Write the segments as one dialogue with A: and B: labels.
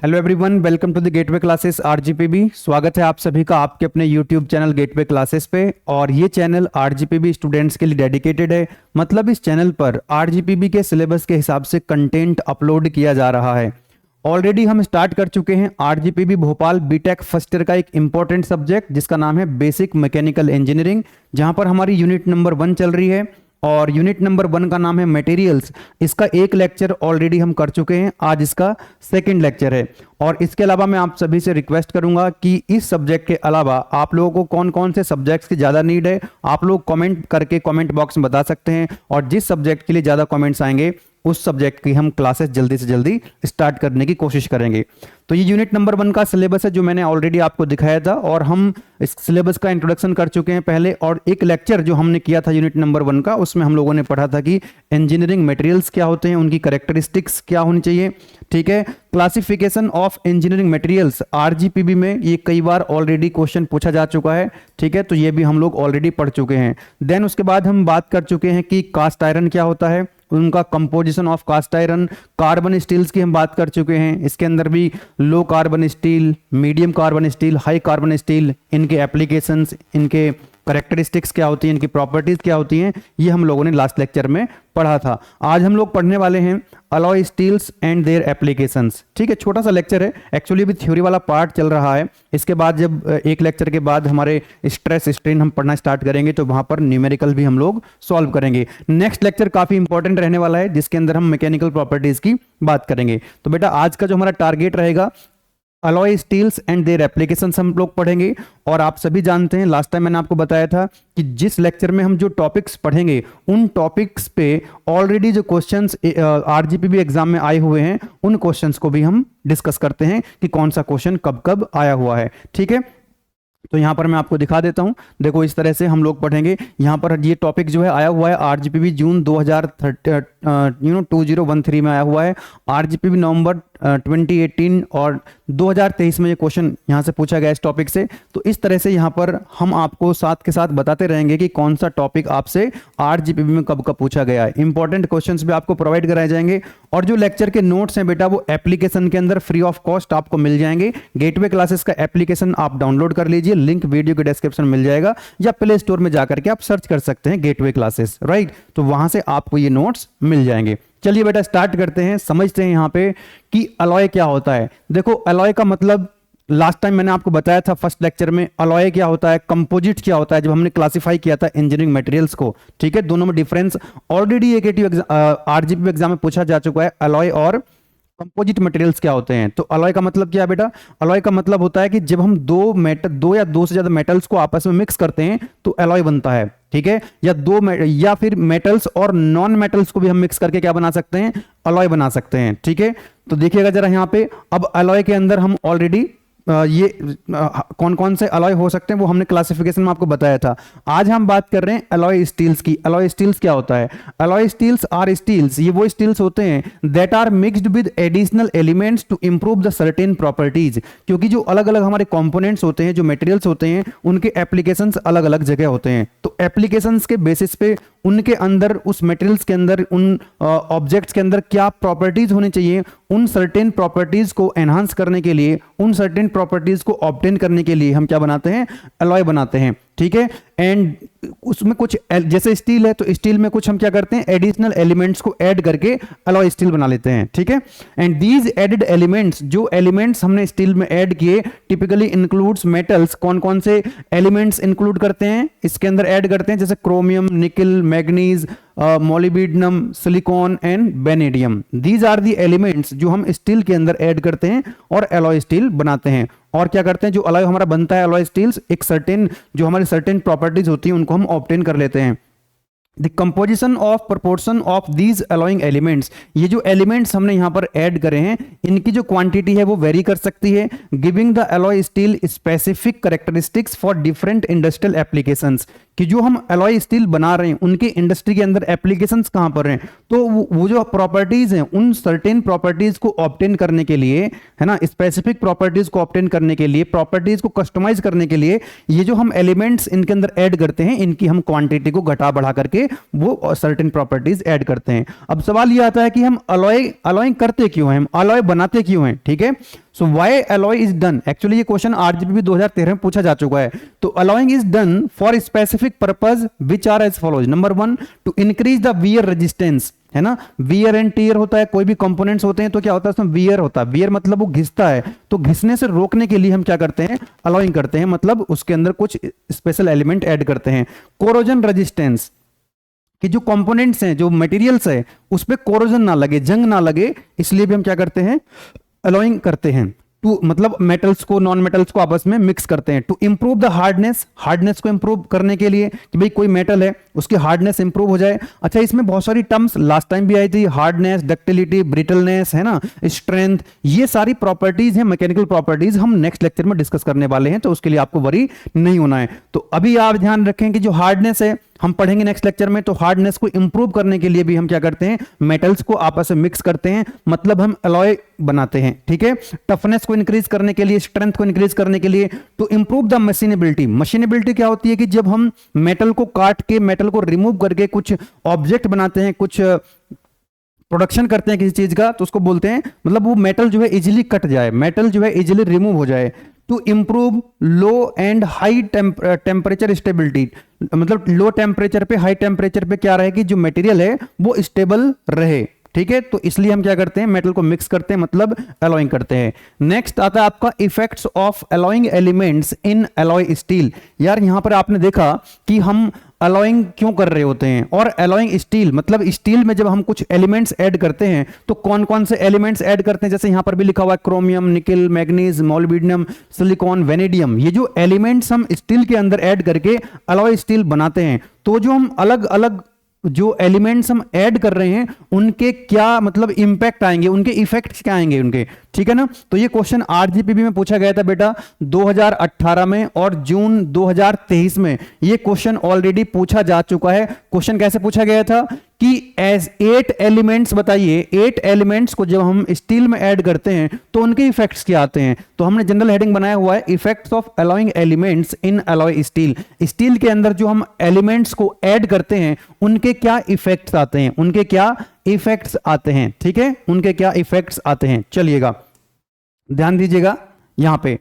A: Hello everyone, welcome to the gateway classes RGPB. स्वागत है आप सभी का आपके अपने यूट्यूब चैनल गेटवे क्लासेस पे। और ये चैनल आरजीपीबी स्टूडेंट्स के लिए डेडिकेटेड है। मतलब इस चैनल पर आरजीपीबी के सिलेबस के हिसाब से कंटेंट अपलोड किया जा रहा है। ऑलरेडी हम स्टार्ट कर चुके हैं आरजीपीबी भोपाल बीटेक फर्स्ट ईयर का एक इंपॉर्टेंट सब्जेक्ट जिसका नाम है बेसिक मैकेनिकल इंजीनियरिंग, जहां पर हमारी यूनिट नंबर 1 चल रही है और यूनिट नंबर 1 का नाम है मटेरियल्स। इसका एक लेक्चर ऑलरेडी हम कर चुके हैं, आज इसका सेकंड लेक्चर है। और इसके अलावा मैं आप सभी से रिक्वेस्ट करूंगा कि इस सब्जेक्ट के अलावा आप लोगों को कौन कौन से सब्जेक्ट्स की ज़्यादा नीड है आप लोग कमेंट करके कमेंट बॉक्स में बता सकते हैं, और जिस सब्जेक्ट के लिए ज़्यादा कमेंट्स आएंगे उस सब्जेक्ट की हम क्लासेस जल्दी से जल्दी स्टार्ट करने की कोशिश करेंगे। तो ये यूनिट नंबर 1 का सिलेबस है जो मैंने ऑलरेडी आपको दिखाया था, और हम इस सिलेबस का इंट्रोडक्शन कर चुके हैं पहले। और एक लेक्चर जो हमने किया था यूनिट नंबर 1 का, उसमें हम लोगों ने पढ़ा था कि इंजीनियरिंग मटेरियल्स क्या होते हैं, उनकी कैरेक्टरिस्टिक्स क्या होनी चाहिए। ठीक है, क्लासिफिकेशन ऑफ इंजीनियरिंग मटेरियल्स आरजीपीबी में ये कई बार ऑलरेडी क्वेश्चन पूछा जा चुका है। ठीक है, तो ये भी हम लोग ऑलरेडी पढ़ चुके हैं। देन उसके बाद हम बात कर चुके हैं कि कास्ट आयरन क्या होता है, उनका composition of cast iron. Carbon steels की हम बात कर चुके हैं, इसके अंदर भी low carbon steel, medium carbon steel, high carbon steel, इनके एप्लीकेशंस, इनके करेक्टरिस्टिक्स क्या होती हैं, इनकी प्रॉपर्टीज क्या होती हैं, ये हम लोगों ने लास्ट लेक्चर में पढ़ा था। आज हम लोग पढ़ने वाले हैं alloy steels and their applications. ठीक है, छोटा सा लेक्चर है, एक्चुअली अभी थ्योरी वाला पार्ट चल रहा है। इसके बाद जब एक लेक्चर के बाद हमारे स्ट्रेस स्ट्रेन हम पढ़ना स्टार्ट करेंगे तो वहां पर न्यूमेरिकल भी हम लोग सॉल्व करेंगे। नेक्स्ट लेक्चर काफी इंपॉर्टेंट रहने वाला है जिसके अंदर हम मैकेनिकल प्रॉपर्टीज की बात करेंगे। तो बेटा आज का जो हमारा टारगेट रहेगा alloy steels and their applications हम लोग पढ़ेंगे। और आप सभी जानते हैं, लास्ट टाइम मैंने आपको बताया था कि जिस लेक्चर में हम जो टॉपिक्स पढ़ेंगे उन टॉपिक्स पे ऑलरेडी जो क्वेश्चंस आरजीपीबी एग्जाम में आए हुए हैं उन क्वेश्चंस को भी हम डिस्कस करते हैं कि कौन सा क्वेश्चन कब कब आया हुआ है। ठीक है, तो यहां पर मैं आपको दिखा देता हूं। देखो इस तरह से हम लोग पढ़ेंगे। यहां पर ये टॉपिक जो है आया हुआ है आरजीपीबी जून 2013 में आया हुआ है। आरजीपीबी नवंबर 2018 और 2023 में ये क्वेश्चन यहां से पूछा गया इस टॉपिक से। तो इस तरह से यहां पर हम आपको साथ के साथ बताते रहेंगे कि कौन सा टॉपिक आपसे आरजीपीबी में कब कब पूछा गया है। इंपॉर्टेंट क्वेश्चंस भी आपको प्रोवाइड कराए जाएंगे, और जो लेक्चर के नोट्स हैं बेटा वो एप्लीकेशन के अंदर फ्री ऑफ कॉस्ट आपको मिल जाएंगे। गेटवे क्लासेस का एप्लीकेशन आप डाउनलोड कर लीजिए, लिंक वीडियो के डिस्क्रिप्शन में मिल जाएगा, या प्ले स्टोर में जाकर के आप सर्च कर सकते हैं गेटवे क्लासेस, राइट। तो वहां से आपको ये नोट्स मिल जाएंगे। चलिए बेटा स्टार्ट करते हैं, समझते हैं यहां पे कि अलॉय क्या होता है। देखो अलॉय का मतलब लास्ट टाइम मैंने आपको बताया था फर्स्ट लेक्चर में, अलॉय क्या होता है, कंपोजिट क्या होता है, जब हमने क्लासिफाई किया था इंजीनियरिंग मटेरियल्स को। ठीक है, दोनों में डिफरेंस ऑलरेडी आरजीपी एग्जाम में पूछा जा चुका है। अलॉय और कंपोजिट मटेरियल्स क्या होते हैं। तो अलॉय का मतलब क्या है बेटा, अलॉय का मतलब होता है कि जब हम दो या दो से ज्यादा मेटल्स को आपस में मिक्स करते हैं तो अलॉय बनता है। ठीक है, या फिर मेटल्स और नॉन मेटल्स को भी हम मिक्स करके क्या बना सकते हैं, अलॉय बना सकते हैं। ठीक है, तो देखिएगा जरा यहाँ पे, अब अलॉय के अंदर हम ऑलरेडी ये कौन कौन से अलॉय हो सकते हैं वो हमने क्लासिफिकेशन में आपको बताया था। आज हम बात कर रहे हैं अलॉय स्टील्स की। अलॉय स्टील्स क्या होता है, अलॉय स्टील्स आर स्टील्स, ये वो स्टील्स होते हैं that are mixed with additional elements to improve the certain properties. क्योंकि जो अलग अलग हमारे कंपोनेंट्स होते हैं, जो मटेरियल्स होते हैं, उनके एप्लीकेशंस अलग अलग जगह होते हैं। तो एप्लीकेशंस के बेसिस पे उनके अंदर, उस मटेरियल्स के अंदर, उन ऑब्जेक्ट्स के अंदर क्या प्रॉपर्टीज होनी चाहिए, उन सर्टेन प्रॉपर्टीज को एनहांस करने के लिए, उन सर्टेन प्रॉपर्टीज को ऑब्टेन करने के लिए हम क्या बनाते हैं, अलॉय बनाते हैं। ठीक है, एंड उसमें कुछ जैसे स्टील है तो स्टील में कुछ हम क्या करते हैं, एडिशनल एलिमेंट्स को ऐड करके अलॉय स्टील बना लेते हैं। ठीक है, एंड दीज एडेड एलिमेंट्स, जो एलिमेंट्स हमने स्टील में ऐड किए, टिपिकली इंक्लूड्स मेटल्स। कौन कौन से एलिमेंट्स इंक्लूड करते हैं, इसके अंदर ऐड करते हैं, जैसे chromium, nickel, manganese, molybdenum, silicon and vanadium. These are the elements जो हम स्टील के अंदर ऐड करते हैं और अलॉय स्टील बनाते हैं। और क्या करते हैं, जो अलॉय हमारा बनता है अलॉय स्टील्स, एक सर्टेन जो हमारी सर्टेन प्रॉपर्टीज होती हैं उनको हम ऑब्टेन कर लेते हैं। The composition of proportion of these alloying elements, ये जो एलिमेंट्स हमने यहां पर ऐड करे हैं इनकी जो क्वांटिटी है वो वेरी कर सकती है, giving the alloy steel specific characteristics for different industrial applications. कि जो हम अलॉय स्टील बना रहे हैं उनके इंडस्ट्री के अंदर एप्लीकेशंस कहां पर हैं, तो वो जो प्रॉपर्टीज हैं उन सर्टेन प्रॉपर्टीज को ऑब्टेन करने के लिए, है ना, स्पेसिफिक प्रॉपर्टीज को ऑब्टेन करने के लिए, प्रॉपर्टीज को कस्टमाइज करने के लिए, ये जो हम एलिमेंट्स इनके अंदर ऐड करते हैं इनकी हम क्वांटिटी को घटा बढ़ा करके वो सर्टेन प्रॉपर्टीज ऐड करते हैं। अब सवाल ये आता है कि हम अलॉय करते क्यों हैं, हम अलॉय बनाते क्यों हैं। ठीक है, so why alloy is done, actually ये क्वेश्चन आरजीपी 2013 में पूछा जा चुका है। तो alloying is done for specific purpose which are as follows. Number 1, to increase the wear resistance, है ना, वियर एंड टीयर होता है, कोई भी कंपोनेंट्स होते हैं तो क्या होता है उसमें वियर होता है, वियर मतलब वो घिसता है, तो घिसने से रोकने के लिए हम क्या करते हैं, अलॉइंग करते हैं, मतलब उसके अंदर कुछ स्पेशल एलिमेंट ऐड करते हैं। कोरोजन रेजिस्टेंस, कि जो कंपोनेंट्स हैं, जो मटेरियल्स है, उस पे कोरोजन ना लगे, जंग ना लगे, इसलिए भी हम क्या करते हैं, अलॉइंग करते हैं। टू मतलब मेटल्स को नॉन मेटल्स को आपस में मिक्स करते हैं। To improve the hardness, hardness को इंप्रूव करने के लिए कि भाई कोई मेटल है उसकी हार्डनेस इंप्रूव हो जाए। अच्छा, इसमें बहुत सारी टर्म्स लास्ट टाइम भी आई थी, हार्डनेस, डक्टिलिटी, ब्रिटलनेस, है ना, स्ट्रेंथ, ये सारी प्रॉपर्टीज हैं, मैकेनिकल प्रॉपर्टीज, हम नेक्स्ट लेक्चर में डिस्कस करने वाले हैं, तो उसके लिए आपको वरी नहीं होना है। तो अभी आप ध्यान रखें कि जो हार्डनेस है हम पढ़ेंगे नेक्स्ट लेक्चर में, तो हार्डनेस को इंप्रूव करने के लिए भी हम क्या करते हैं, मेटल्स को आपस में मिक्स करते हैं, मतलब हम अलॉय बनाते हैं, ठीक है। टफनेस को इंक्रीज करने के लिए, स्ट्रेंथ को इंक्रीज करने के लिए। To improve the machinability, machinability क्या होती है कि जब हम मेटल को काट के, मेटल को रिमूव करके कुछ ऑब्जेक्ट बनाते हैं, कुछ प्रोडक्शन करते हैं किसी चीज का, तो उसको बोलते हैं, मतलब वो मेटल जो है इजीली कट जाए, मेटल जो है इजीली रिमूव हो जाए। To improve low and high temperature stability, मतलब लो टेम्परेचर पे, हाई टेम्परेचर पे क्या रहे कि जो मटेरियल है वो स्टेबल रहे, ठीक है। तो इसलिए हम क्या करते हैं, मेटल को मिक्स करते हैं, मतलब अलॉइंग करते हैं। नेक्स्ट आता है आपका effects of alloying elements in alloy steel. यार यहां पर आपने देखा कि हम अलॉइंग क्यों कर रहे होते हैं, और अलॉइंग स्टील मतलब स्टील में जब हम कुछ एलिमेंट्स ऐड करते हैं तो कौन कौन से एलिमेंट्स ऐड करते हैं, जैसे यहां पर भी लिखा हुआ है chromium, nickel, manganese, molybdenum, silicon, vanadium, ये जो एलिमेंट्स हम स्टील के अंदर ऐड करके अलॉय स्टील बनाते हैं, तो जो हम अलग अलग जो एलिमेंट्स हम ऐड कर रहे हैं उनके क्या मतलब इंपैक्ट आएंगे, उनके इफेक्ट्स क्या आएंगे उनके, ठीक है ना। तो ये क्वेश्चन आरजीपीबी में पूछा गया था बेटा 2018 में, और जून 2023 में ये क्वेश्चन ऑलरेडी पूछा जा चुका है। क्वेश्चन कैसे पूछा गया था कि एज 8 एलिमेंट्स बताइए, 8 एलिमेंट्स को जब हम स्टील में ऐड करते हैं तो उनके इफेक्ट्स क्या आते हैं। तो हमने जनरल हेडिंग बनाया हुआ है effects of alloying elements in alloy steel. Steel के अंदर जो हम एलिमेंट्स को ऐड करते हैं उनके क्या इफेक्ट्स आते हैं, उनके क्या इफेक्ट्स आते हैं, ठीक है, उनके क्या इफेक्ट्स आते हैं। चलिएगा ध्यान दीजिएगा यहां पे।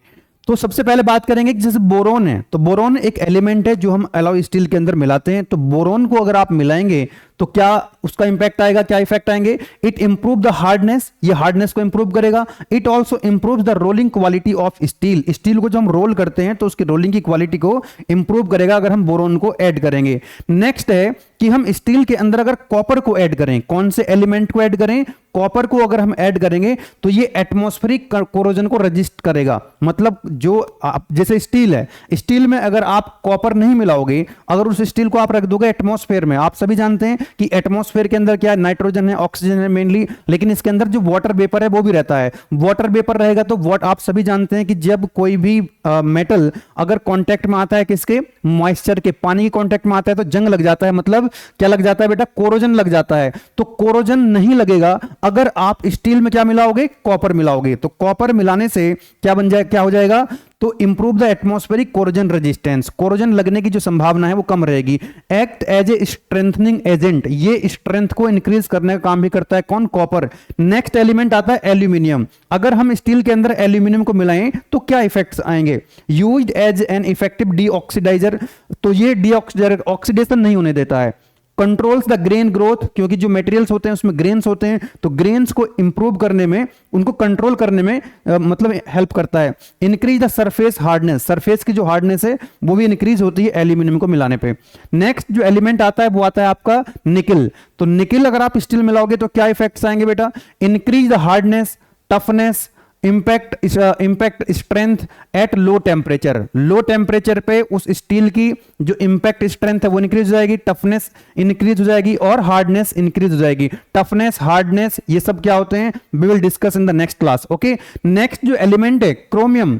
A: तो सबसे पहले बात करेंगे कि जैसे बोरोन है, तो बोरोन एक एलिमेंट है जो हम अलॉय स्टील के अंदर मिलाते हैं। तो बोरोन को अगर आप मिलाएंगे तो क्या उसका इंपैक्ट आएगा, क्या इफेक्ट आएंगे। इट इंप्रूव द हार्डनेस, ये हार्डनेस को इंप्रूव करेगा। It also improve the rolling quality of steel, steel को जब हम रोल करते हैं तो उसकी रोलिंग की क्वालिटी को इंप्रूव करेगा अगर हम बोरोन को ऐड करेंगे। नेक्स्ट है कि हम स्टील के अंदर अगर कॉपर को ऐड करें, कौन से एलिमेंट को ऐड करें, कॉपर को अगर हम ऐड करेंगे तो ये एटमॉस्फेरिक कोरोजन को रजिस्ट करेगा। मतलब जो जैसे स्टील है, स्टील में अगर आप कॉपर नहीं मिलाओगे, अगर उस स्टील को आप रख दोगे एटमॉस्फेयर में, आप सभी जानते हैं कि एटमॉस्फेयर के अंदर क्या है, नाइट्रोजन है, ऑक्सीजन है मेनली, लेकिन इसके अंदर जो वाटर वेपर है वो भी रहता है। वाटर वेपर रहेगा तो आप सभी जानते हैं कि जब कोई भी मेटल अगर कांटेक्ट में आता है किसके, मॉइस्चर के, पानी के कांटेक्ट में आता है तो जंग लग जाता है, मतलब क्या लग जाता है बेटा, कोरोजन लग जाता है। तो कोरोजन नहीं लगेगा अगर आप स्टील में क्या मिलाओगे, कॉपर मिलाओगे। तो कॉपर मिलाने से क्या बन जाए, क्या हो जाएगा, तो improve the atmospheric corrosion resistance, corrosion लगने की जो संभावना है वो कम रहेगी। Act as a strengthening agent, ये स्ट्रेंथ को इंक्रीज करने का काम भी करता है कौन, कॉपर। नेक्स्ट एलिमेंट आता है एल्यूमिनियम। अगर हम स्टील के अंदर एल्यूमिनियम को मिलाएं तो क्या इफेक्ट्स आएंगे, यूज्ड एज एन इफेक्टिव डीऑक्सीडाइजर, तो ये डीऑक्सीडाइजर ऑक्सीडेशन नहीं होने देता है। कंट्रोल्स द ग्रेन ग्रोथ, क्योंकि जो मटेरियल्स होते हैं उसमें ग्रेन्स होते हैं, तो ग्रेन्स को इंप्रूव करने में, उनको कंट्रोल करने में मतलब हेल्प करता है। Increase the surface hardness, surface की जो हार्डनेस है वो भी इंक्रीज होती है एल्यूमिनियम को मिलाने पे। नेक्स्ट जो एलिमेंट आता है वो आता है आपका निकल। तो निकल अगर आप स्टील मिलाओगे तो क्या इफेक्ट्स आएंगे बेटा, increase the hardness, toughness, impact strength at low temperature, low temperature पे उस स्टील की जो इंपैक्ट स्ट्रेंथ है वो इंक्रीज हो जाएगी, टफनेस इंक्रीज हो जाएगी और हार्डनेस इंक्रीज हो जाएगी। टफनेस, हार्डनेस ये सब क्या होते हैं, we will discuss in the next class, okay. Next जो एलिमेंट है क्रोमियम,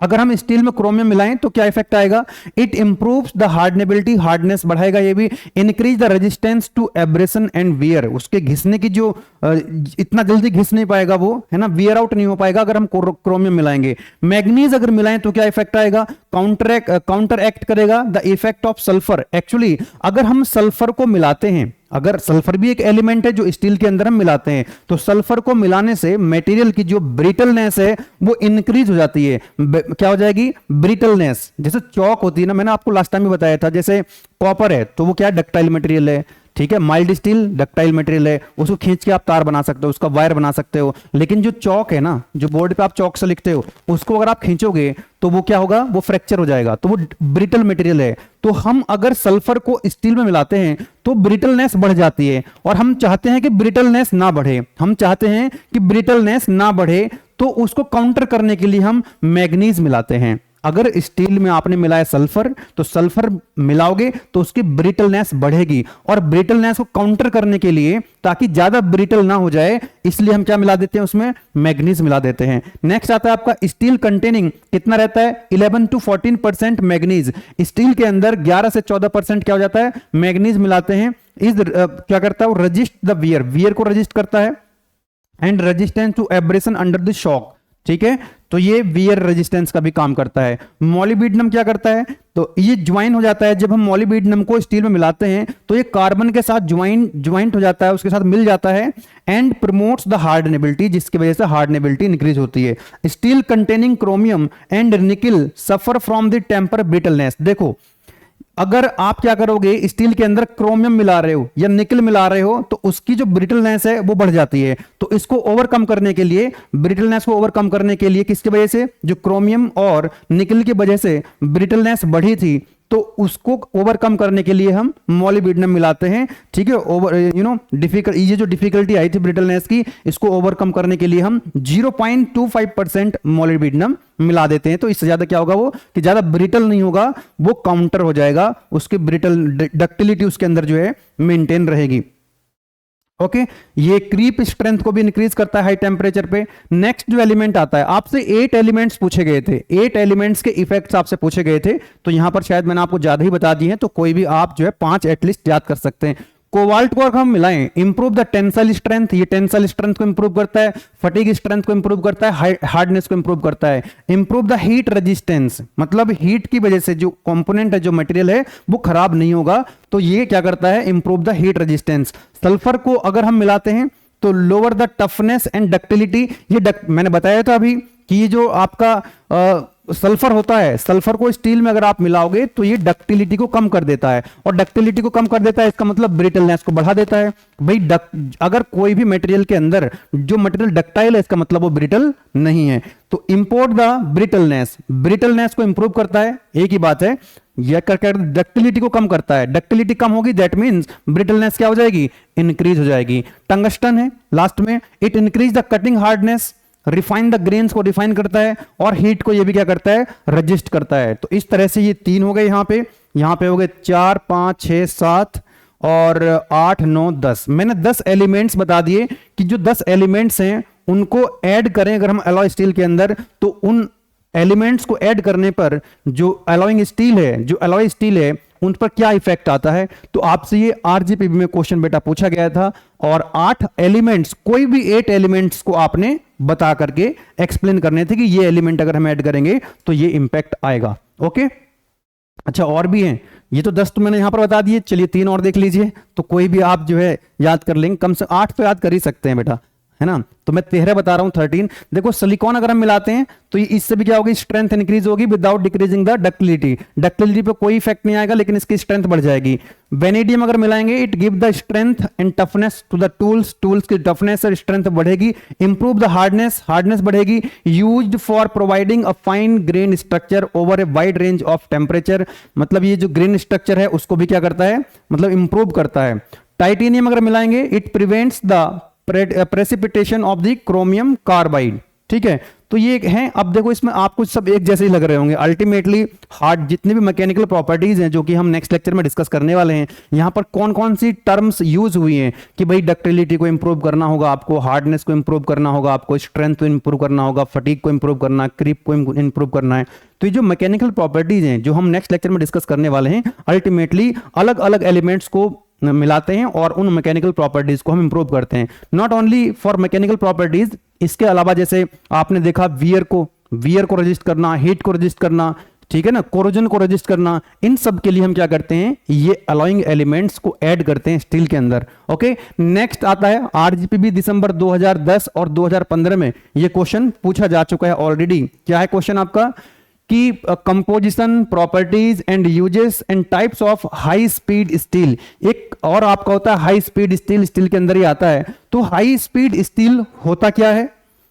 A: अगर हम स्टील में क्रोमियम मिलाएं तो क्या इफेक्ट आएगा, it improves the hardenability, hardness बढ़ाएगा ये भी। Increase the resistance to abrasion and wear, उसके घिसने की जो इतना जल्दी घिस नहीं पाएगा वो, है ना, वियर आउट नहीं हो पाएगा अगर हम क्रोमियम मिलाएंगे। मैग्नीज अगर मिलाएं तो क्या इफेक्ट आएगा, काउंटर एक्ट करेगा the effect of sulphur. Actually अगर हम सल्फर को मिलाते हैं, अगर सल्फर भी एक एलिमेंट है जो स्टील के अंदर हम मिलाते हैं, तो सल्फर को मिलाने से मटेरियल की जो ब्रिटलनेस है वो इंक्रीज हो जाती है। क्या हो जाएगी? ब्रिटलनेस। जैसे चौक होती है ना, मैंने आपको लास्ट टाइम भी बताया था, जैसे कॉपर है तो वो क्या है? डक्टाइल मटेरियल है, ठीक है। माइल्ड स्टील डक्टाइल मटेरियल है, उसको खींच के आप तार बना सकते हो, उसका वायर बना सकते हो। लेकिन जो चौक है ना, जो बोर्ड पे आप चौक से लिखते हो, उसको अगर आप खींचोगे तो वो क्या होगा? वो फ्रैक्चर हो जाएगा, तो वो ब्रिटल मटेरियल है। तो हम अगर सल्फर को स्टील में मिलाते हैं तो ब्रिटलनेस बढ़ जाती है, और हम चाहते हैं कि ब्रिटलनेस ना बढ़े, हम चाहते हैं कि ब्रिटलनेस ना बढ़े, तो उसको काउंटर करने के लिए हम मैग्नीज मिलाते हैं। अगर स्टील में आपने मिलाया सल्फर, तो सल्फर मिलाओगे तो उसकी ब्रिटलनेस बढ़ेगी, और ब्रिटलनेस को काउंटर करने के लिए, ताकि ज्यादा ब्रिटल ना हो जाए, इसलिए हम क्या मिला देते हैं? उसमें मैग्नीज मिला देते हैं। नेक्स्ट आता है आपका स्टील कंटेनिंग कितना रहता है? 11 to 14% मैग्नीज। स्टील के अंदर 11 से 14% क्या हो जाता है? मैग्नीज मिलाते हैं। इस क्या करता है वो? रजिस्ट द वियर, वियर को रजिस्ट करता है, and resistance to abrasion under the shock, ठीक है। तो ये वियर रेजिस्टेंस का भी काम करता है। मॉलिब्डेनम क्या करता है? तो ये ज्वाइन हो जाता है। जब हम मॉलिब्डेनम को स्टील में मिलाते हैं तो ये कार्बन के साथ ज्वाइंट हो जाता है, उसके साथ मिल जाता है, एंड प्रमोट्स द हार्डनेबिलिटी, जिसकी वजह से हार्डनेबिलिटी इंक्रीज होती है। Steel containing chromium and nickel suffer from the temper brittleness. देखो, अगर आप क्या करोगे, स्टील के अंदर क्रोमियम मिला रहे हो या निकल मिला रहे हो, तो उसकी जो ब्रिटलनेस है वो बढ़ जाती है। तो इसको ओवरकम करने के लिए, ब्रिटलनेस को ओवरकम करने के लिए, किसकी वजह से? जो क्रोमियम और निकल की वजह से ब्रिटलनेस बढ़ी थी, तो उसको ओवरकम करने के लिए हम मॉलिब्डेनम मिलाते हैं, ठीक है। ओवर ये जो डिफिकल्टी आई थी ब्रिटलनेस की, इसको ओवरकम करने के लिए हम 0.25% मॉलिब्डेनम मिला देते हैं। तो इससे ज्यादा क्या होगा? वो कि ज्यादा ब्रिटल नहीं होगा, वो काउंटर हो जाएगा, उसकी ब्रिटल डक्टिलिटी उसके अंदर जो है मेंटेन रहेगी। ओके, ये क्रीप स्ट्रेंथ को भी इंक्रीज करता है हाई टेम्परेचर पे। नेक्स्ट जो एलिमेंट आता है, आपसे 8 एलिमेंट्स पूछे गए थे, 8 एलिमेंट्स के इफेक्ट्स आपसे पूछे गए थे, तो यहां पर शायद मैंने आपको ज्यादा ही बता दी है, तो कोई भी आप जो है 5 एटलीस्ट याद कर सकते हैं। कोबाल्ट को अगर हम मिलाएं, इंप्रूव द टेंसाइल स्ट्रेंथ, ये टेंसाइल स्ट्रेंथ को इंप्रूव करता है, फटीग स्ट्रेंथ को इंप्रूव करता है, हार्डनेस को इंप्रूव करता है। इंप्रूव द हीट रेजिस्टेंस, मतलब हीट की वजह से जो कंपोनेंट है, जो मटेरियल है, वो खराब नहीं होगा, तो ये क्या करता है? Improve the heat resistance. Sulphur को अगर हम मिलाते हैं तो lower the toughness and ductility, मैंने बताया था अभी कि ये जो आपका सल्फर होता है, सल्फर को स्टील में अगर आप मिलाओगे तो ये डक्टिलिटी को कम कर देता है, और डक्टिलिटी को कम कर देता है, इसका मतलब ब्रिटलनेस को बढ़ा देता है। भाई अगर कोई भी मटेरियल के अंदर जो मटेरियल डक्टाइल है, इसका मतलब वो ब्रिटल नहीं है। तो इंपोर्ट द ब्रिटलनेस, ब्रिटलनेस को इंप्रूव करता है, एक ही बात है। यह करके डक्टिलिटी को कम करता है, डक्टिलिटी कम होगी, दैट मींस ब्रिटलनेस क्या हो जाएगी? इंक्रीज हो जाएगी। टंगस्टन है लास्ट में, it increase the cutting hardness, refine the grains को रिफाइन करता है, और हीट को ये भी क्या करता है? रजिस्ट करता है। तो इस तरह से ये 3 हो गए, यहां पे हो गए 4, 5, 6, 7 और 8, 9, 10। मैंने 10 एलिमेंट्स बता दिए कि जो 10 एलिमेंट्स हैं उनको ऐड करें अगर हम अलॉय स्टील के अंदर, तो उन एलिमेंट्स को ऐड करने पर जो अलॉइंग स्टील है, जो अलॉय स्टील है, उन पर क्या इफेक्ट आता है। तो आपसे ये आरजीपीवी में क्वेश्चन बेटा पूछा गया था, और 8 एलिमेंट्स, कोई भी 8 एलिमेंट्स को आपने बता करके एक्सप्लेन करने थे कि ये एलिमेंट अगर हम ऐड करेंगे तो ये इंपैक्ट आएगा। ओके, अच्छा और भी हैं, ये तो 10 तो मैंने यहां पर बता दिए, चलिए 3 और देख लीजिए, तो कोई भी आप जो है याद कर लेंगे, कम से 8 तो याद कर ही सकते हैं बेटा, है ना। तो मैं 13 बता रहा हूं, 13। देखो सिलिकॉन अगर हम मिलाते हैं तो इससे भी क्या होगी? स्ट्रेंथ इंक्रीज होगी without decreasing the ductility. Ductility पे कोई इफेक्ट नहीं आएगा, लेकिन इसकी स्ट्रेंथ बढ़ जाएगी। वेनेडियम अगर मिलाएंगे, it give the strength and toughness to the tools, tools की टफनेस और स्ट्रेंथ बढ़ेगी। इंप्रूव द हार्डनेस, हार्डनेस बढ़ेगी। Used for providing a fine grain structure over a wide range of temperature, मतलब ये जो ग्रेन स्ट्रक्चर है उसको भी क्या करता है? मतलब इंप्रूव करता है। टाइटेनियम अगर मिलाएंगे, it prevents the precipitation of the chromium carbide, ठीक है। तो ये हैं। अब देखो इसमें आपको सब एक जैसे ही लग रहे होंगे, अल्टीमेटली हार्ड जितने भी मैकेनिकल प्रॉपर्टीज हैं जो कि हम नेक्स्ट लेक्चर में डिस्कस करने वाले हैं, यहां पर कौन कौन सी टर्म्स यूज हुई हैं कि भाई डक्टिलिटी को इंप्रूव करना होगा आपको, हार्डनेस को इंप्रूव करना होगा आपको, स्ट्रेंथ को इंप्रूव करना होगा, फटीग को इंप्रूव करना, क्रीप को इंप्रूव करना है। तो ये जो मैकेनिकल प्रॉपर्टीज हैं जो हम नेक्स्ट लेक्चर में डिस्कस करने वाले हैं, अल्टीमेटली अलग अलग एलिमेंट्स को मिलाते हैं और उन मैकेनिकल प्रॉपर्टीज को हम इंप्रूव करते हैं। Not only for mechanical properties, इसके अलावा जैसे आपने देखा वियर को रजिस्ट करना, हीट को रजिस्ट करना, ठीक है ना, कोरोजन को रजिस्ट करना, इन सब के लिए हम क्या करते हैं, ये अलॉइंग एलिमेंट्स को ऐड करते हैं स्टील के अंदर। ओके, नेक्स्ट आता है आरजीपीबी दिसंबर 2010 और 2015 में ये क्वेश्चन पूछा जा चुका है ऑलरेडी। क्या है क्वेश्चन आपका कि composition, properties and uses and types of high speed steel. एक और आपका होता है हाई स्पीड स्टील, स्टील के अंदर ही आता है। तो हाई स्पीड स्टील होता क्या है,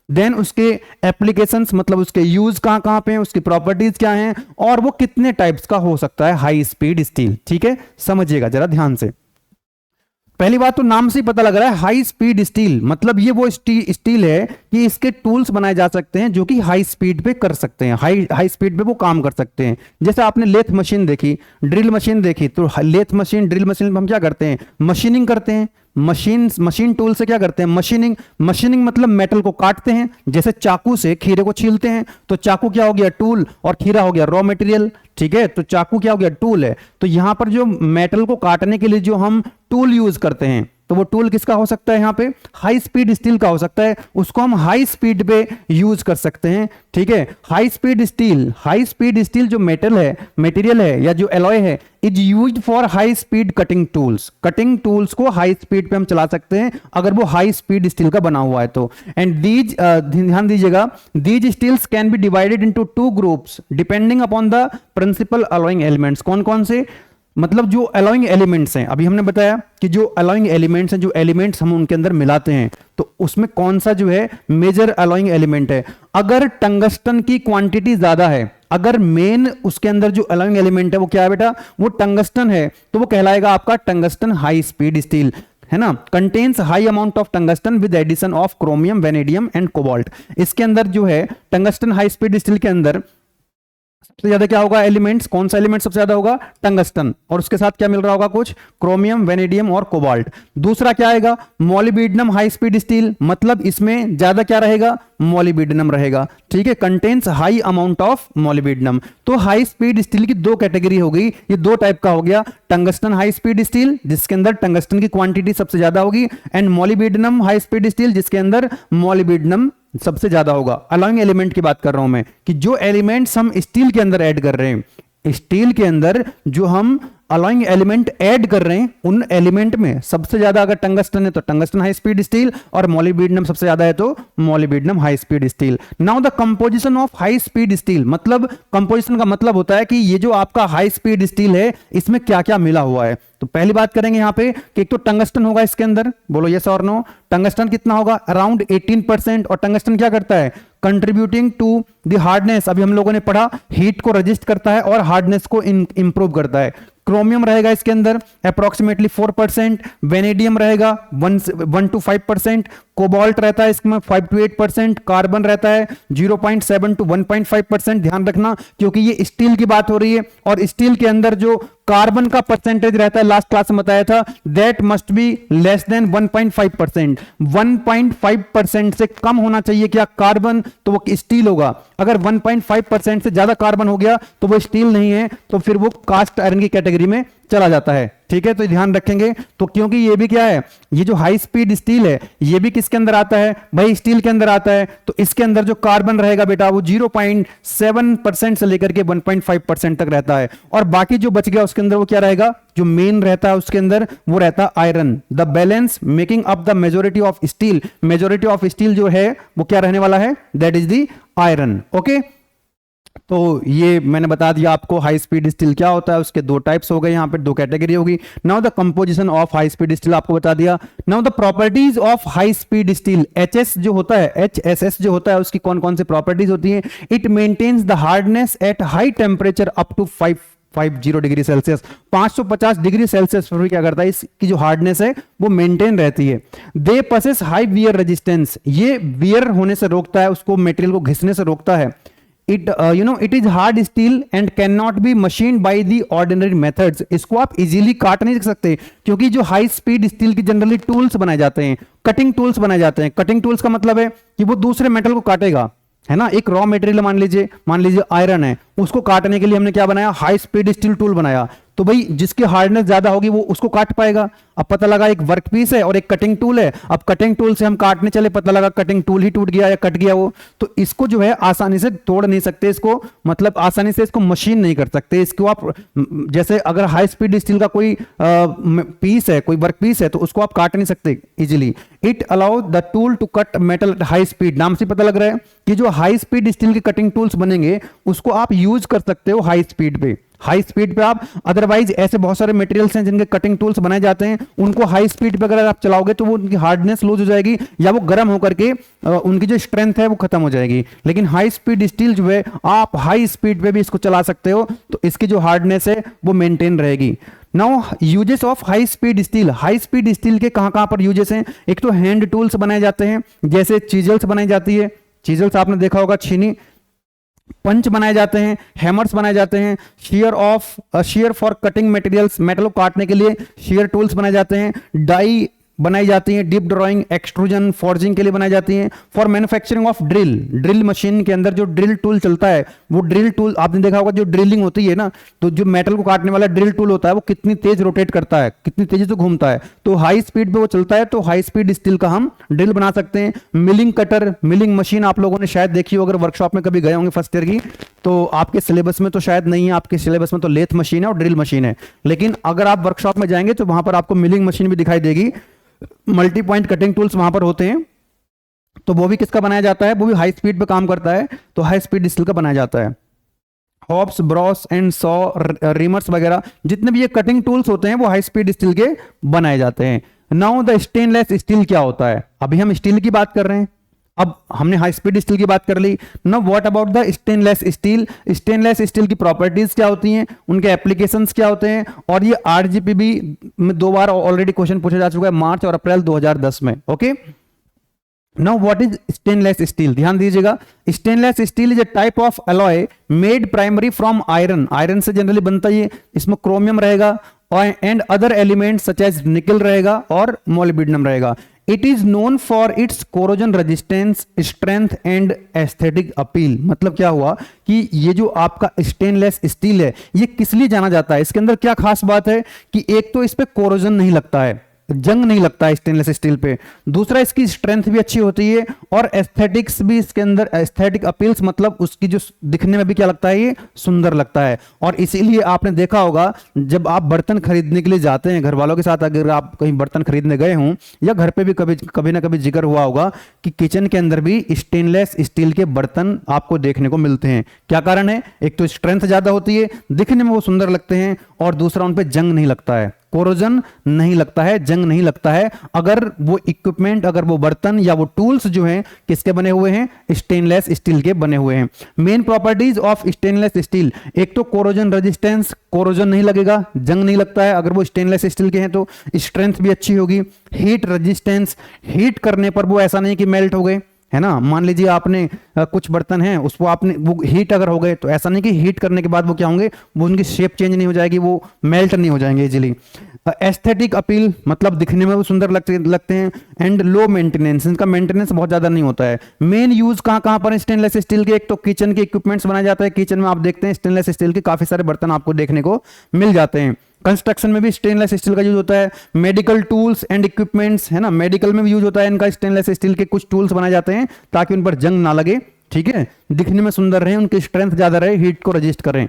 A: देन उसके एप्लीकेशंस मतलब उसके यूज कहां कहां पे हैं, उसकी प्रॉपर्टीज क्या हैं, और वो कितने टाइप्स का हो सकता है हाई स्पीड स्टील। ठीक है, समझिएगा जरा ध्यान से। पहली बात तो नाम से ही पता लग रहा है हाई स्पीड स्टील, मतलब ये वो स्टील है कि इसके टूल्स बनाए जा सकते हैं जो कि हाई स्पीड पे कर सकते हैं, हाई स्पीड पे वो काम कर सकते हैं। जैसे आपने लेथ मशीन देखी, ड्रिल मशीन देखी, तो लेथ मशीन, ड्रिल मशीन हम क्या करते हैं, मशीनिंग करते हैं। मशीन टूल से क्या करते हैं, मशीनिंग मतलब मेटल को काटते हैं। जैसे चाकू से खीरे को छीलते हैं, तो चाकू क्या हो गया, टूल, और खीरा हो गया रॉ मटेरियल। ठीक है, तो चाकू क्या हो गया, टूल है। तो यहां पर जो मेटल को काटने के लिए जो हम टूल यूज करते हैं, तो वो टूल किसका हो सकता है, यहां पे हाई स्पीड स्टील का हो सकता है, उसको हम हाई स्पीड पे यूज कर सकते हैं। ठीक है, हाई स्पीड स्टील जो मटेरियल है या जो एलॉय है, is used for high speed cutting tools को हाई स्पीड पे हम चला सकते हैं अगर वो हाई स्पीड स्टील का बना हुआ है तो। एंड दीज, ध्यान दीजिएगा, these steels can be divided into 2 groups depending upon the principal alloying elements. कौन कौन से, मतलब जो अलॉइंग एलिमेंट्स हैं, अभी हमने बताया कि जो अलॉइंग एलिमेंट्स हैं, जो एलिमेंट्स हम उनके अंदर मिलाते हैं, तो उसमें कौन सा जो है मेजर अलॉइंग एलिमेंट है। अगर टंगस्टन की क्वांटिटी ज्यादा है, अगर मेन उसके अंदर जो अलॉइंग एलिमेंट है वो क्या है बेटा, वो टंगस्टन है, तो वो कहलाएगा आपका टंगस्टन हाई स्पीड स्टील, है ना। Contains high amount of tungsten with addition of chromium, vanadium and cobalt. इसके अंदर जो है टंगस्टन हाई स्पीड स्टील के अंदर सबसे ज्यादा क्या होगा एलिमेंट्स, कौन सा एलिमेंट सबसे ज्यादा होगा, टंगस्टन, और उसके साथ क्या मिल रहा होगा, कुछ क्रोमियम, वेनेडियम और कोबाल्ट। दूसरा क्या आएगा, मॉलिब्डेनम हाई स्पीड स्टील, मतलब इसमें ज्यादा क्या रहेगा, मॉलिब्डेनम रहेगा। ठीक है, contains high amount of molybdenum. तो हाई स्पीड स्टील की दो कैटेगरी हो गई, ये दो टाइप का हो गया, टंगस्टन हाई स्पीड स्टील जिसके अंदर टंगस्टन की क्वांटिटी सबसे ज्यादा होगी, and molybdenum high speed steel जिसके अंदर मॉलिब्डेनम सबसे ज्यादा होगा। अलॉइंग एलिमेंट की बात कर रहा हूं मैं कि जो एलिमेंट्स हम स्टील के अंदर ऐड कर रहे हैं, स्टील के अंदर जो हम अलॉइंग एलिमेंट ऐड कर रहे हैं, उन एलिमेंट में सबसे ज्यादा अगर टंगस्टन है तो टंगस्टन हाई स्पीड स्टील, और मॉलिब्डेनम सबसे ज्यादा है तो molybdenum high speed steel. Now the composition of high speed steel, मतलब कंपोजिशन का मतलब होता है कि ये जो आपका हाई स्पीड स्टील है इसमें क्या क्या मिला हुआ है। तो पहली बात करेंगे यहां पे कि एक तो टंगस्टन होगा इसके अंदर, बोलो यस और नो। टंगस्टन कितना होगा, अराउंड 18%। और टंगस्टन क्या करता है, कंट्रीब्यूटिंग टू द हार्डनेस, अभी हम लोगों ने पढ़ा हीट को रजिस्ट करता है और हार्डनेस को इंप्रूव करता है। क्रोमियम रहेगा इसके अंदर अप्रोक्सीमेटली 4%, वेनेडियम रहेगा 1 to 5%, कोबाल्ट रहता है इसमें 5 to 8%, कार्बन रहता है 0.7 to 1.5%। ध्यान रखना क्योंकि ये स्टील की बात हो रही है, और स्टील के अंदर जो कार्बन का परसेंटेज रहता है, लास्ट क्लास में बताया था, that must be less than 1.5%। 1.5% से कम होना चाहिए क्या कार्बन, तो वो स्टील होगा। अगर 1.5% से ज्यादा कार्बन हो गया तो वो स्टील नहीं है, तो फिर वो कास्ट आयरन की कैटेगरी में चला जाता है। ठीक है, तो ध्यान रखेंगे। तो क्योंकि ये भी क्या है, ये जो हाई स्पीड स्टील है ये भी किसके अंदर आता है भाई, स्टील के अंदर आता है। तो इसके अंदर जो कार्बन रहेगा बेटा वो 0.7% से लेकर के 1.5% तक रहता है, और बाकी जो बच गया उसके अंदर वो क्या रहेगा, जो मेन रहता है उसके अंदर वो रहता है iron. The balance making up the majority of steel, majority of steel जो है वो क्या रहने वाला है, that is the iron. Okay, तो ये मैंने बता दिया आपको हाई स्पीड स्टील क्या होता है, उसके दो टाइप्स हो गए, यहां पे दो कैटेगरी होगी। Now the composition of high speed steel आपको बता दिया। Now the properties of high speed steel, HS जो होता है, एचएसएस जो होता है, उसकी कौन कौन सी प्रॉपर्टीज होती है। It maintains the hardness at high temperature up to 550 degree Celsius, 550 degree Celsius पर क्या करता है, इसकी जो हार्डनेस है वो मेंटेन रहती है। दे पसेस हाई वियर रेजिस्टेंस, ये वियर होने से रोकता है, उसको मटेरियल को घिसने से रोकता है। It is hard steel and can not be machine by the ordinary methods, इसको आप इजीली काट नहीं सकते, क्योंकि जो हाई स्पीड स्टील की जनरली टूल्स बनाए जाते हैं, कटिंग टूल्स बनाए जाते हैं। कटिंग टूल्स का मतलब है कि वो दूसरे मेटल को काटेगा, है ना। एक रॉ मटेरियल मान लीजिए आयरन है, उसको काटने के लिए हमने क्या बनाया, हाई स्पीड स्टील टूल बनाया। तो तो भाई जिसकी हार्डनेस ज्यादा होगी वो उसको काट पाएगा। अब पता लगा एक वर्क पीस है और एक कटिंग टूल है, अब कटिंग टूल से हम काटने चले, पता लगा कटिंग टूल ही टूट गया या कट गया वो, तो इसको जो है आसानी से तोड़ नहीं सकते, इसको मतलब आसानी से इसको मशीन नहीं कर सकते। इसको आप जैसे अगर हाई स्पीड स्टील का कोई पीस है, कोई वर्क पीस है, तो उसको आप काट नहीं सकते easily. It allow the tool to cut metal at high speed, नाम से पता लग रहा है कि जो हाई स्पीड स्टील के कटिंग टूल्स बनेंगे उसको आप यूज कर सकते हो हाई स्पीड पे, हाई स्पीड पे आप। अदरवाइज ऐसे बहुत सारे मटेरियल्स हैं जिनके कटिंग टूल्स बनाए जाते हैं, उनको हाई स्पीड पे अगर आप चलाओगे तो वो उनकी हार्डनेस लूज हो जाएगी या वो गर्म होकर के उनकी जो स्ट्रेंथ है वो खत्म हो जाएगी। लेकिन हाई स्पीड स्टील जो है आप हाई स्पीड पे भी इसको चला सकते हो, तो इसकी जो हार्डनेस है वो मेंटेन रहेगी। Now uses of high speed steel, high speed steel के कहां कहां पर यूजेस हैं? एक तो हैंड टूल्स बनाए जाते हैं, जैसे चीजल्स बनाई जाती है, चीजल्स आपने देखा होगा, छीनी, पंच बनाए जाते हैं, हैमर्स बनाए जाते हैं, share for cutting materials, metal को काटने के लिए शेयर टूल्स बनाए जाते हैं, डाई बनाई जाती हैं, डीप ड्राइंग, एक्सट्रूजन, फॉर्जिंग के लिए बनाई जाती हैं, for manufacturing of drill, drill machine के अंदर जो ड्रिल टूल चलता है, वो ड्रिल टूल आपने देखा होगा, जो ड्रिलिंग होती है ना, तो जो मेटल को काटने वाला ड्रिल टूल होता है वो कितनी तेज रोटेट करता है, कितनी तेजी से घूमता है, तो हाई स्पीड पे वो चलता है, तो हाई स्पीड स्टील का हम ड्रिल बना सकते हैं। मिलिंग कटर, मिलिंग मशीन आप लोगों ने शायद देखी हो, अगर वर्कशॉप में कभी गए होंगे फर्स्ट ईयर की, तो आपके सिलेबस में तो शायद नहीं है, आपके सिलेबस में तो लेथ मशीन है और ड्रिल मशीन है, लेकिन अगर आप वर्कशॉप में जाएंगे तो वहां पर आपको मिलिंग मशीन भी दिखाई देगी, मल्टी पॉइंट कटिंग टूल्स वहां पर होते हैं, तो वो भी किसका बनाया जाता है? वो भी हाई स्पीड पे काम करता है, तो हाई स्पीड स्टील का बनाया जाता है। हॉब्स, ब्रॉस एंड सॉ, रिमर्स वगैरह जितने भी ये कटिंग टूल्स होते हैं वो हाई स्पीड स्टील के बनाए जाते हैं। नाउ द स्टेनलेस स्टील क्या होता है? अभी हम स्टील की बात कर रहे हैं, अब हमने हाई स्पीड स्टील की बात कर ली। Now what about the stainless steel? Stainless steel की प्रॉपर्टीज क्या होती हैं, उनके एप्लीकेशंस क्या होते हैं, और ये आरजीपीबी में 2 बार ऑलरेडी क्वेश्चन पूछा जा चुका है, मार्च और अप्रैल 2010 में। Okay, now what is stainless steel? ध्यान दीजिएगा, stainless steel is a type of alloy made primary from iron, iron से जनरली बनता है, इसमें क्रोमियम रहेगा and other elements such as nickel रहेगा और मोलिब्डेनम रहेगा। It is known for its corrosion resistance, strength and aesthetic appeal. मतलब क्या हुआ कि ये जो आपका स्टेनलेस स्टील है ये किस लिए जाना जाता है, इसके अंदर क्या खास बात है कि एक तो इस पे कोरोजन नहीं लगता है, जंग नहीं लगता है स्टेनलेस स्टील पे, दूसरा इसकी स्ट्रेंथ भी अच्छी होती है और एस्थेटिक्स भी इसके अंदर, एस्थेटिक अपील्स मतलब उसकी जो दिखने में भी क्या लगता है, ये सुंदर लगता है। और इसीलिए आपने देखा होगा जब आप बर्तन खरीदने के लिए जाते हैं घर वालों के साथ, अगर आप कहीं बर्तन खरीदने गए हों या घर पे भी कभी ना कभी जिक्र हुआ होगा कि किचन के अंदर भी स्टेनलेस स्टील के बर्तन आपको देखने को मिलते हैं। क्या कारण है? एक तो स्ट्रेंथ ज्यादा होती है, दिखने में वो सुंदर लगते हैं, और दूसरा उन पर जंग नहीं लगता है, कोरोजन नहीं लगता है, जंग नहीं लगता है, अगर वो इक्विपमेंट, अगर वो बर्तन या वो टूल्स जो हैं किसके बने हुए हैं? स्टेनलेस स्टील के बने हुए हैं। Main properties of stainless steel, एक तो कोरोजन रेजिस्टेंस, कोरोजन नहीं लगेगा, जंग नहीं लगता है अगर वो स्टेनलेस स्टील के हैं, तो स्ट्रेंथ भी अच्छी होगी। हीट रेजिस्टेंस, हीट करने पर वो ऐसा नहीं कि मेल्ट हो गए, है ना, मान लीजिए आपने कुछ बर्तन हैं उसको आपने वो हीट अगर हो गए, तो ऐसा नहीं कि हीट करने के बाद वो क्या होंगे, वो उनकी शेप चेंज नहीं हो जाएगी, वो मेल्ट नहीं हो जाएंगे इजीली। एस्थेटिक अपील मतलब दिखने में वो सुंदर लगते हैं। एंड लो मेंटेनेंस, इनका मेंटेनेंस बहुत ज्यादा नहीं होता है। मेन यूज कहां कहां पर स्टेनलेस स्टील के? एक तो किचन के इक्विपमेंट्स बनाए जाते हैं, किचन में आप देखते हैं स्टेनलेस स्टील के काफी सारे बर्तन आपको देखने को मिल जाते हैं। कंस्ट्रक्शन में भी स्टेनलेस स्टील का यूज होता है। मेडिकल टूल्स एंड इक्विपमेंट्स, है ना, मेडिकल में भी यूज होता है इनका, स्टेनलेस स्टील के कुछ टूल्स बनाए जाते हैं ताकि उन पर जंग ना लगे, ठीक है, दिखने में सुंदर रहे, उनकी स्ट्रेंथ ज्यादा रहे, हीट को रजिस्ट करें।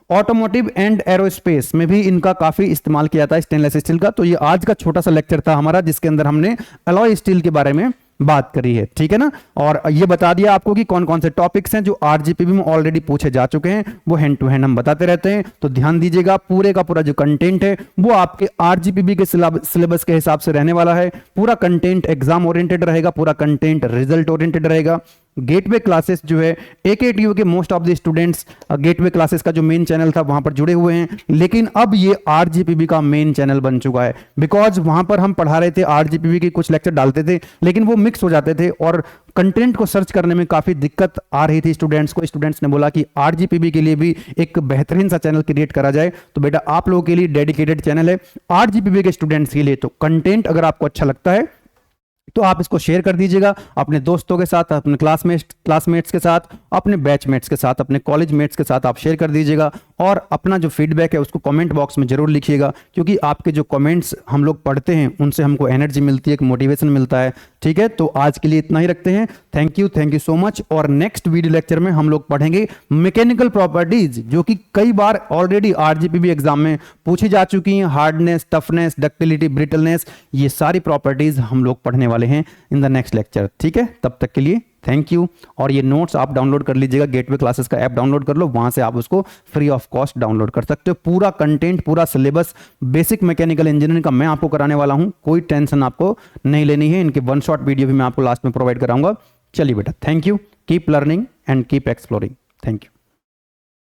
A: ऑटोमोटिव एंड एरोस्पेस में भी इनका काफी इस्तेमाल किया जाता है स्टेनलेस स्टील का। तो ये आज का छोटा सा लेक्चर था हमारा जिसके अंदर हमने अलॉय स्टील के बारे में बात करी है, ठीक है ना, और ये बता दिया आपको कि कौन कौन से टॉपिक्स हैं जो आरजीपीबी में ऑलरेडी पूछे जा चुके हैं, वो हैंड टू हैंड हम बताते रहते हैं। तो ध्यान दीजिएगा, पूरे का पूरा जो कंटेंट है वो आपके आरजीपीबी के सिलेबस के हिसाब से रहने वाला है। पूरा कंटेंट एग्जाम ओरिएंटेड रहेगा, पूरा कंटेंट रिजल्ट ओरिएंटेड रहेगा। गेटवे क्लासेस जो है AKTU के most of the students gateway classes का जो मेन चैनल था वहां पर जुड़े हुए हैं, लेकिन अब ये आरजीपीबी का मेन चैनल बन चुका है, बिकॉज वहां पर हम पढ़ा रहे थे, आरजीपीबी के कुछ लेक्चर डालते थे लेकिन वो मिक्स हो जाते थे और कंटेंट को सर्च करने में काफी दिक्कत आ रही थी स्टूडेंट्स को। स्टूडेंट्स ने बोला कि आरजीपीबी के लिए भी एक बेहतरीन सा चैनल क्रिएट करा जाए, तो बेटा आप लोगों के लिए डेडिकेटेड चैनल है आरजीपीबी के स्टूडेंट्स के लिए। तो कंटेंट अगर आपको अच्छा लगता है तो आप इसको शेयर कर दीजिएगा अपने दोस्तों के साथ, अपने क्लासमेट्स के साथ, अपने बैचमेट्स के साथ, अपने कॉलेज मेट्स के साथ आप शेयर कर दीजिएगा। और अपना जो फीडबैक है उसको कमेंट बॉक्स में जरूर लिखिएगा, क्योंकि आपके जो कमेंट्स हम लोग पढ़ते हैं उनसे हमको एनर्जी मिलती है, एक मोटिवेशन मिलता है। ठीक है, तो आज के लिए इतना ही रखते हैं। Thank you so much. और नेक्स्ट वीडियो लेक्चर में हम लोग पढ़ेंगे मैकेनिकल प्रॉपर्टीज, जो कि कई बार ऑलरेडी आरजीपीवी एग्जाम में पूछी जा चुकी हैं। हार्डनेस, टफनेस, डक्टिलिटी, ब्रिटलनेस, ये सारी प्रॉपर्टीज हम लोग पढ़ने वाले हैं इन द नेक्स्ट लेक्चर। ठीक है, तब तक के लिए थैंक यू। और ये नोट्स आप डाउनलोड कर लीजिएगा, गेटवे क्लासेस का ऐप डाउनलोड कर लो, वहां से आप उसको फ्री ऑफ कॉस्ट डाउनलोड कर सकते हो। पूरा कंटेंट, पूरा सिलेबस बेसिक मैकेनिकल इंजीनियरिंग का मैं आपको कराने वाला हूं, कोई टेंशन आपको नहीं लेनी है। इनके वन शॉट वीडियो भी मैं आपको लास्ट में प्रोवाइड कराऊंगा। चलिए बेटा, thank you, keep learning and keep exploring. Thank you.